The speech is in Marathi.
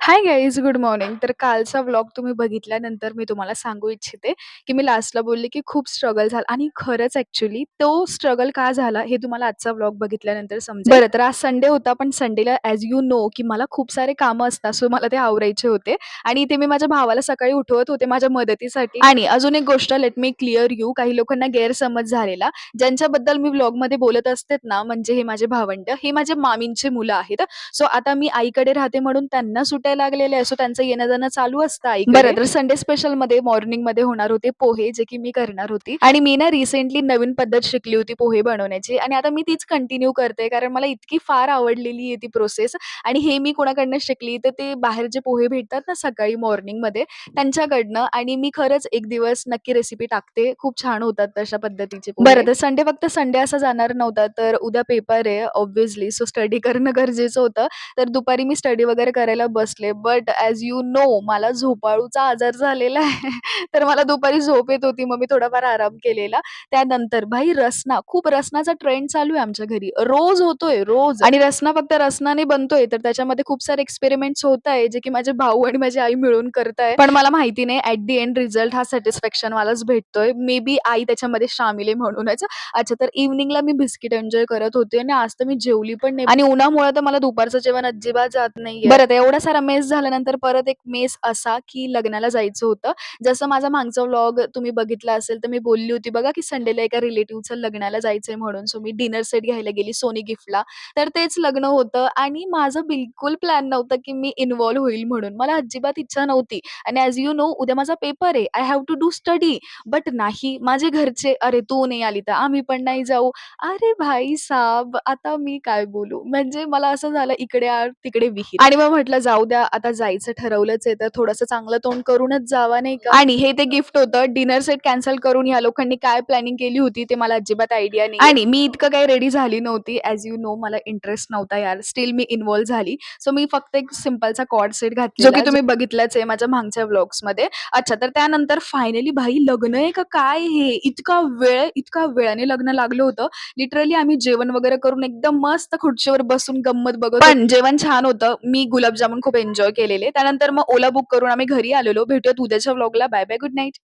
Hi guys, good morning. तर कालचा व्लॉग तुम्ही बघितल्यानंतर मी तुम्हाला सांगू इच्छिते, की मी लास्टला बोलले, की खूप स्ट्रगल झाला आणि खरंच ॲक्चुअली तो स्ट्रगल का झाला हे तुम्हाला आजचा व्लॉग बघितल्यानंतर समजेल. बरं, तर आज संडे होता, पण संडेला ॲज यू नो, की मला खूप सारे कामं असतात, सो मला ते आवरायचे होते आणि इथे मी माझ्या भावाला सकाळी उठवत होते माझ्या मदतीसाठी. आणि अजून एक गोष्ट लेट मी क्लिअर यू, काही लोकांना गैरसमज झालेला. ज्यांच्याबद्दल मी व्लॉगमध्ये बोलत असते ना, म्हणजे हे माझे भावंड, हे माझ्या मामींची मुलं आहेत. सो आता मी आईकडे राहते म्हणून त्यांना सुट्ट्या लागलेल्या आहे. सो त्यांचं येणं-जाणं चालू असतं आईकडे. बरं, तर संडे स्पेशलमध्ये मॉर्निंगमध्ये होणार होते पोहे, जे की मी करणार होती आणि मी ना रिसेंटली नवीन पद्धत शिकली होती पोहे बनवण्याची आणि आता मी तीच कंटिन्यू करते कारण मला इतकी फार आवडलेली आहे ती प्रोसेस. आणि हे मी कोणाकडनं शिकली तर ते बाहेर जे पोहे भेटतात ना सकाळी मॉर्निंगमध्ये त्यांच्याकडनं. आणि मी खरंच एक दिवस नक्की रेसिपी टाकते. खूप छान होतात तशा पद्धतीचे पोहे. बरं, तर संडे फक्त संडे असा जाणार नव्हता, तर उद्या पेपर आहे ऑब्व्हियसली, सो स्टडी करणं गरजेचं होतं. तर दुपारी मी स्टडी वगैरे करायला बसले. बट ॲज यू नो मला झोपाळूचा आजार झालेला आहे. तर मला दुपारी झोप येत होती. मग मी थोडाफार आराम केलेला. त्यानंतर भाई रसना, खूप रसनाचा ट्रेंड चालू आहे आमच्या घरी. रोज होतोय, रोज. आणि रसना फक्त रसनाने बनतोय, तर त्याच्यामध्ये खूप सारे एक्सपेरिमेंट्स होत आहे, जे की माझे भाऊ आणि माझी आई मिळून करताय. पण मला माहिती नाही ॲट द एंड रिझल्ट हा सॅटिस्फॅक्शनवालाच भेटतोय. मे बी आई त्याच्यामध्ये शामिल आहे म्हणूनच. अच्छा, तर इव्हनिंगला मी बिस्किट एन्जॉय करत होते आणि आज तर मी जेवली पण नाही आणि उन्हामुळे तर मला दुपारचं जेवण अजिबात जात नाहीये. बरं, तर एवढा सारा मेस झाल्यानंतर परत एक मेस असा, की लग्नाला जायचं होतं. जसं माझा मागचा व्लॉग तुम्ही बघितला असेल, तर मी बोलली होती बघा, की संडेला एका रिलेटिव्हचं लग्नाला जायचंय म्हणून. सो मी डिनर सेट घ्यायला गेली सोनी गिफ्टला. तर तेच लग्न होतं आणि माझं बिलकुल प्लॅन नव्हता, की मी इन्व्हॉल्व होईल म्हणून. मला अजिबात इच्छा नव्हती आणि ॲज यू नो उद्या माझा पेपर आहे. I have to do study. But नाही, माझे घरचे, "अरे, तू नाही आली तर आम्ही पण नाही जाऊ." अरे भाई साहब, आता मी काय बोलू? म्हणजे मला असं झालं इकडे आड तिकडे विहीर. आणि मग म्हटलं जाऊ द्या, आता जायचं ठरवलंच आहे तर थोडंसं चांगलं तोंड करूनच जावं नाही का? आणि हे ते गिफ्ट होतं. डिनर सेट कॅन्सल करून ह्या लोकांनी काय प्लॅनिंग केली होती ते मला अजिबात आयडिया नाही. आणि मी इतकं काही रेडी झाली नव्हती. ॲज यू नो मला इंटरेस्ट नव्हता यार. स्टिल मी इन्व्हॉल्व झाली. सो मी फक्त एक सिंपलचा कॉर्ड सेट घातलेला, जो की तुम्ही बघितलाच आहे माझ्या मागच्या व्लॉग्समध्ये. अच्छा, तर त्यानंतर फायनली भाई लग्न आहे का काय हे? इतका वेळाने लग्न लागलं होतं. लिटरली आम्ही जेवण वगैरे करून एकदम मस्त खुर्चीवर बसून गंमत बघत होतो. पण जेवण छान होतं. मी गुलाबजामुन खूप एन्जॉय केलेले. त्यानंतर मग ओला बुक करून आम्ही घरी आलेलो. भेटूयात उद्याच्या व्लॉगला. Bye bye. Good night.